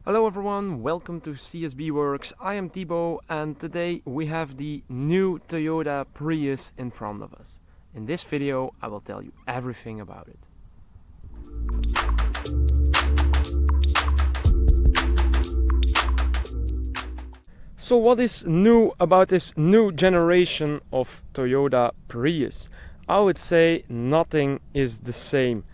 Hello everyone, welcome to CSB Works. I am Thibaut and today we have the new Toyota Prius in front of us. In this video I will tell you everything about it. So what is new about this new generation of Toyota Prius? I would say nothing is the same.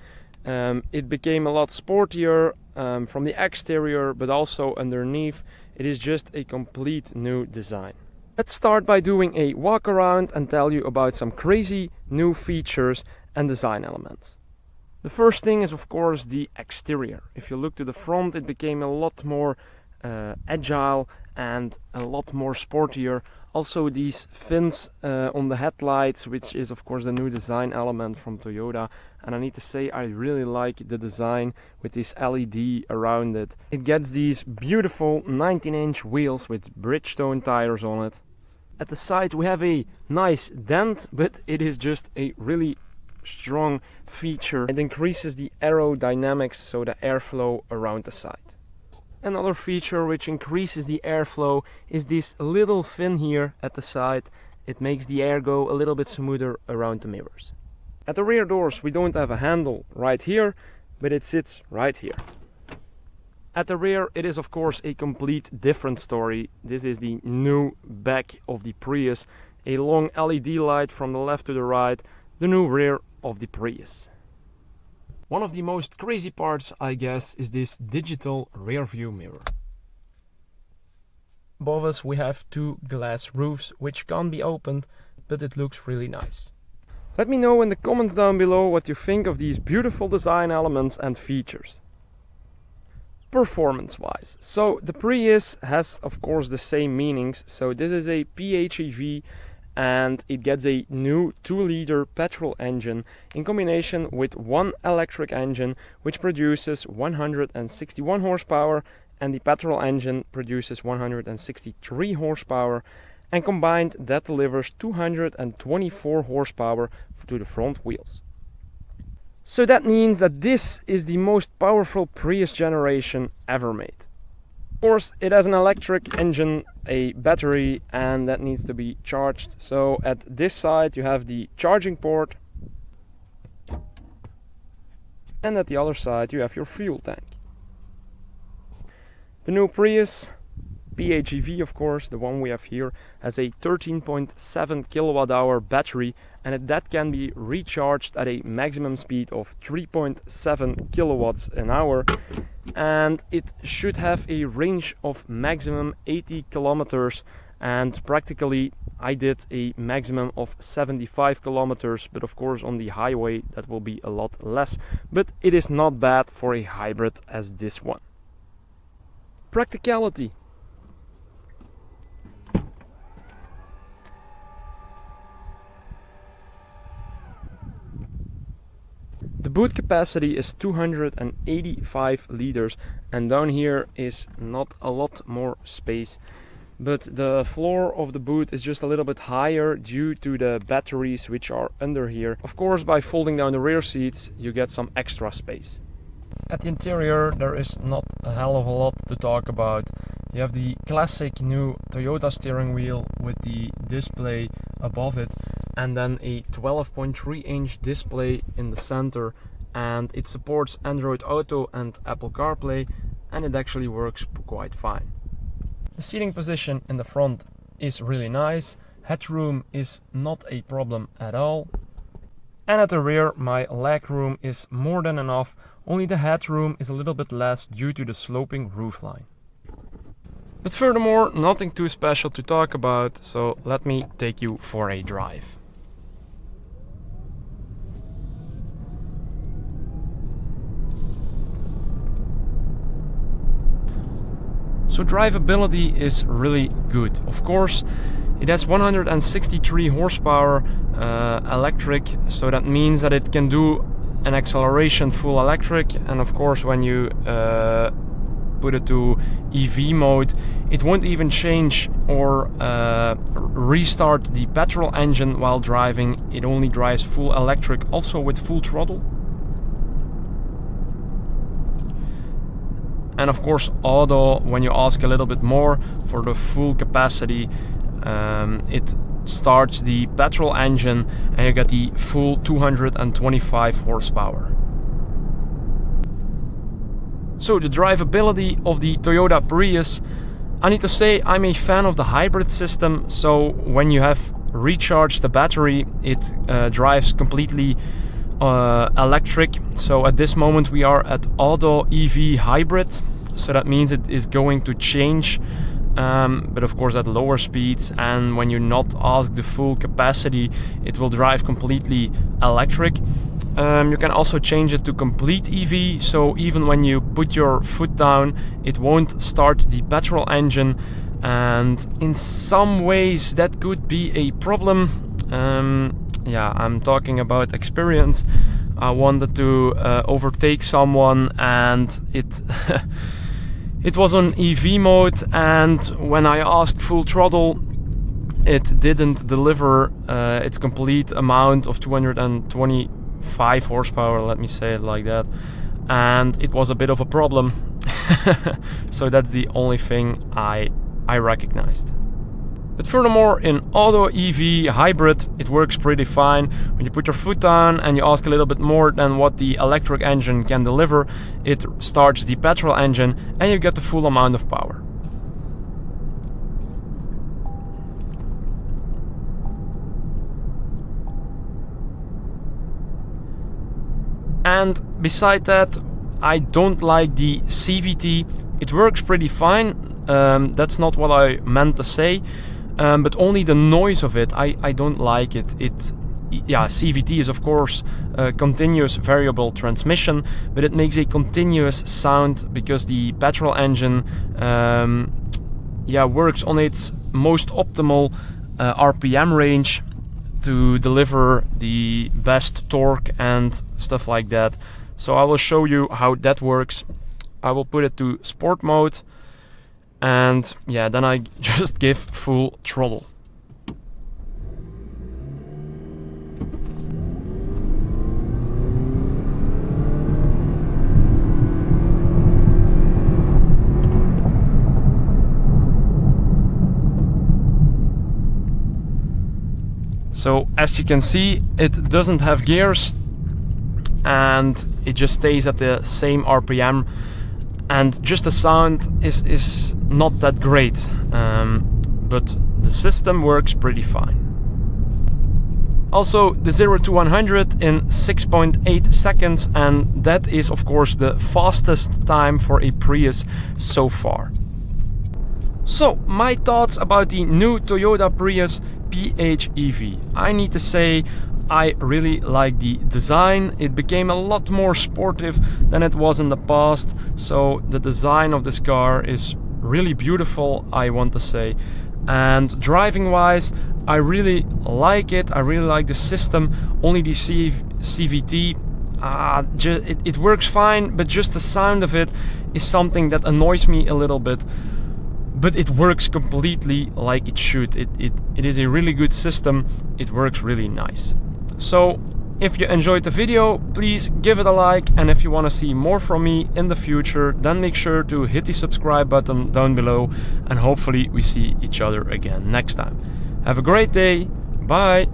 It became a lot sportier from the exterior, but also underneath it is just a complete new design. Let's start by doing a walk around and tell you about some crazy new features and design elements. The first thing is of course the exterior. If you look to the front, it became a lot more agile and a lot more sportier. Also these fins on the headlights, which is of course the new design element from Toyota, and I need to say I really like the design with this LED around it. It gets these beautiful 19-inch wheels with Bridgestone tires on it. At the side we have a nice dent, but it is just a really strong feature. It increases the aerodynamics, so the airflow around the side. Another feature which increases the airflow is this little fin here at the side. It makes the air go a little bit smoother around the mirrors. At the rear doors we don't have a handle right here, but it sits right here. At the rear it is of course a complete different story. This is the new back of the Prius, a long LED light from the left to the right, the new rear of the Prius. One of the most crazy parts, I guess, is this digital rear view mirror. Above us we have two glass roofs which can't be opened, but it looks really nice. Let me know in the comments down below what you think of these beautiful design elements and features. Performance-wise, so the Prius has of course the same meanings. So this is a PHEV and it gets a new 2-liter petrol engine in combination with one electric engine which produces 161 horsepower, and the petrol engine produces 163 horsepower, and combined that delivers 224 horsepower to the front wheels. So that means that this is the most powerful Prius generation ever made. Of course, it has an electric engine, a battery, and that needs to be charged. So at this side you have the charging port, and at the other side you have your fuel tank. The new Prius PHEV, of course, the one we have here, has a 13.7 kilowatt-hour battery, and that can be recharged at a maximum speed of 3.7 kilowatts an hour, and it should have a range of maximum 80 kilometers, and practically I did a maximum of 75 kilometers, but of course on the highway that will be a lot less, but it is not bad for a hybrid as this one. Practicality. The boot capacity is 285 liters, and down here is not a lot more space, but the floor of the boot is just a little bit higher due to the batteries which are under here. Of course, by folding down the rear seats you get some extra space. At the interior there is not a hell of a lot to talk about. You have the classic new Toyota steering wheel with the display above it, and then a 12.3-inch display in the center, and it supports Android Auto and Apple CarPlay, and it actually works quite fine. The seating position in the front is really nice. Headroom is not a problem at all. And at the rear my leg room is more than enough, only the headroom is a little bit less due to the sloping roofline. But furthermore, nothing too special to talk about, so let me take you for a drive. So drivability is really good. Of course, it has 163 horsepower electric, so that means that it can do an acceleration full electric, and of course when you put it to EV mode, it won't even change or restart the petrol engine while driving. It only drives full electric, also with full throttle. and of course auto when you ask a little bit more for the full capacity. It starts the petrol engine and you get the full 225 horsepower. So the drivability of the Toyota Prius, I need to say I'm a fan of the hybrid system. So when you have recharged the battery, it drives completely electric. So at this moment we are at auto EV hybrid, so that means it is going to change, but of course at lower speeds, and when you not ask the full capacity it will drive completely electric. You can also change it to complete EV, so even when you put your foot down it won't start the petrol engine, and in some ways that could be a problem. Yeah, I'm talking about experience. I wanted to overtake someone and it it was on EV mode, and when I asked full throttle it didn't deliver its complete amount of 225 horsepower, let me say it like that, and it was a bit of a problem. So that's the only thing I recognized. But furthermore, in auto EV hybrid it works pretty fine. When you put your foot down and you ask a little bit more than what the electric engine can deliver, it starts the petrol engine and you get the full amount of power. And beside that, I don't like the CVT. It works pretty fine. That's not what I meant to say. But only the noise of it, I don't like it. Yeah, CVT is of course a continuous variable transmission, but it makes a continuous sound because the petrol engine works on its most optimal RPM range to deliver the best torque and stuff like that. So I will show you how that works. I will put it to sport mode. And yeah, then I just give full throttle. So as you can see, it doesn't have gears and it just stays at the same RPM. And just the sound is not that great, but the system works pretty fine. Also, the 0 to 100 in 6.8 seconds, and that is of course the fastest time for a Prius so far. So, my thoughts about the new Toyota Prius PHEV. I need to say, I really like the design. It became a lot more sportive than it was in the past. So the design of this car is really beautiful, I want to say. And driving wise, I really like it. I really like the system. Only the CVT, it works fine, but just the sound of it is something that annoys me a little bit. But it works completely like it should. It is a really good system. It works really nice. So if you enjoyed the video, please give it a like, and if you want to see more from me in the future, then make sure to hit the subscribe button down below, and hopefully we see each other again next time. Have a great day. Bye.